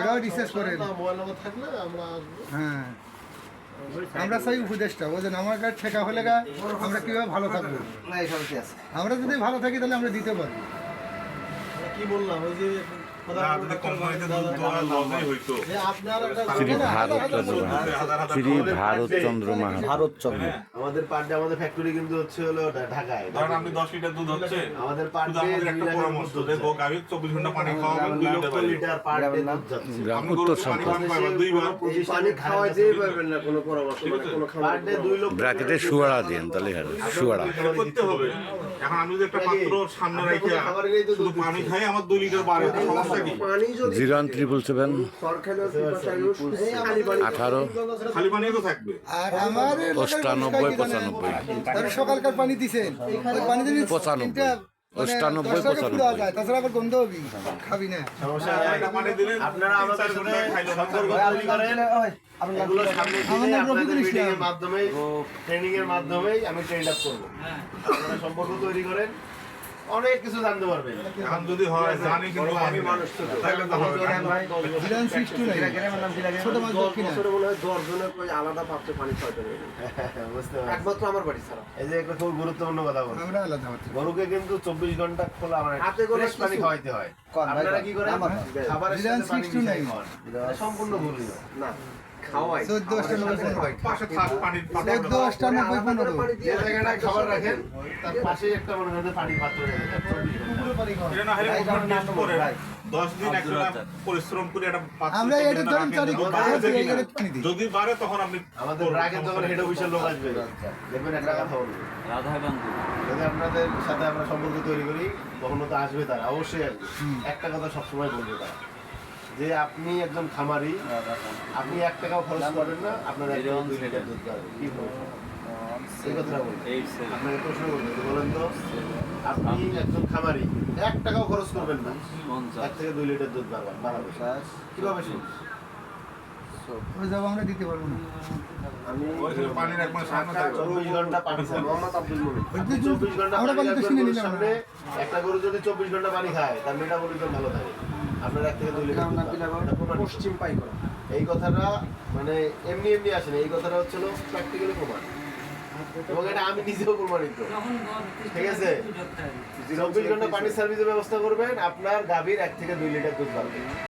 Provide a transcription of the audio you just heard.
এটাও রিসার্চ করেন। Mobile number থাকলে আমরা আসবো। হ্যাঁ, আমরা চাই উপদেশটা, বুঝলেন, আমার কাছে ঠেকা হলে গা আমরা কীভাবে ভালো থাকবো। আমরা যদি ভালো থাকি তাহলে আমরা দিতে পারবো। কি বললাম ওই যে শ্রী ভারতচন্দ্র মাহাতো। আমাদের পার ডে আমাদের ফ্যাক্টরি কিন্তু হচ্ছে হলো ঢাকায়। ধরেন আপনি 10 লিটার দুধ হচ্ছে, আমাদের পার ডে আমাদের একটা পরামর্শ দেখো গাভীর 24 ঘন্টা পানি খাওয়াবেন 2 লিটার পার ডে দুধ যাচ্ছে। গ্রাম উত্তর সম্পদ দুইবার পানি খাওয়াইতেই পারবেন না কোনো পরামর্শ, মানে কোনো পার ডে 2 লক্ষ ব্র্যাকেটে শুয়াড়া দেন তাহলে শুয়াড়া করতে হবে। এখন আমি যদি একটা পাত্র সামনে রেখে শুধু পানি খাই আমার 2 লিটার বাড়ে, সমস্যা কি? 01777 18 খালি পানি তো থাকবে। আর আমার 98 95 সকালকার পানি দিছেন, ওই পানি দিলে 95 যায়, তাছাড়া আবার গন্ধ হবি, খাবি না। সমস্যা নাই। একটা পানি দিলেন আপনারা আমাদের সাথে খাইলো সম্পর্ক তৈরি করেন। এগুলো সামনে দিলে আপনাদের মিটিং এর মাধ্যমে, ট্রেনিং এর মাধ্যমেই আমি ট্রেন আপ করব। আপনারা সম্পর্ক তৈরি করেন, অনেক কিছু জানতে পারবেন। এখন যদি হয় জানি কিন্তু আমি মানুষ তো তাহলে তো হবে না। ছোট মাছ কিনা আলাদা পাত্রে পানি খাওয়াতে হবে বুঝতে পারছি। একমাত্র আমার বাড়ি ছাড়া এই যে একটা খুব গুরুত্বপূর্ণ কথা বলছি, আমরা আলাদা হচ্ছে। গরুকে কিন্তু 24 ঘন্টা খোলা মানে হাতে করে ফ্রেশ পানি কিছু- খাওয়াইতে হয়। কন ভাই, আপনারা কি করেন? আমার খাবারের সাথে Reliance পানি 629 মিশিয়ে খাওয়ান। এটা সম্পূর্ণ ভুল। না খাওয়াই 14 পাশে থাক পানির পাত্র 14 15 যে জায়গাটায় খাবার রাখেন তার পাশেই একটা মনে করেন পানির পাত্র রেখে দেন। 24 ঘন্টা। এটা না হলে মুখটা টেস্ট করে 10 দিন একলা পরিশ্রম করে একটা পাত্র আমরা এটা ধরেন রাখেন, তারিখ যদি বাড়ে আছে, দেখি না। এগুলো পানি দিই। যদি বাড়ে তখন আপনি আমাদের ব্রাকের যখন হেড অফিসের লোক আসবে দেখবেন একটা কথা বলবো, যদি আপনাদের সাথে আমরা সম্পর্ক তৈরি করি কখনো তো আসবে তারা, অবশ্যই আসবে। একটা কথা সবসময় বলবে তারা, যে আপনি একজন খামারি, আপনি 1 টাকাও খরচ করবেন না, আপনার 1 থেকে 2 লিটার দুধ পাবেন। কি বলবেন? এই কথাটা বলবেন। আপনাকে প্রশ্ন করবেন, বলেন তো, আপনি একজন খামারি 1 টাকাও খরচ করবেন না, 1 থেকে 2 লিটার দুধ পাবেন বাড়াবে। কিভাবে শুনুন? ওই যাব আমরা দিতে পারবো না। আমি ওই যে পানির একবার সামনে থাকবে 24 ঘন্টা পানি খাবে। মোহাম্মদ আব্দুল মুমিন। আপনি 24 ঘন্টা আমরা পানি পানি তো রাখবেন শুনে গরুর নিলাম সামনে। একটা গরু যদি 24 ঘন্টা পানি খায় তার মেটাবলিজম ভালো থাকে। আপনার 1 থেকে 2 লিটার দুধ পাবেন। এটা প্রমাণ। পশ্চিম পাই করা এই কথাটা মানে এমনি এমনি আসে না, এই কথাটা হচ্ছিল প্র্যাকটিক্যালি প্রমাণ, এবং এটা আমি নিজেও প্রমাণিত। ঠিক আছে, 24 ঘন্টা পানির সার্ভিসের ব্যবস্থা করবেন, আপনার গাভীর 1 থেকে 2 লিটার দুধ পাবেন।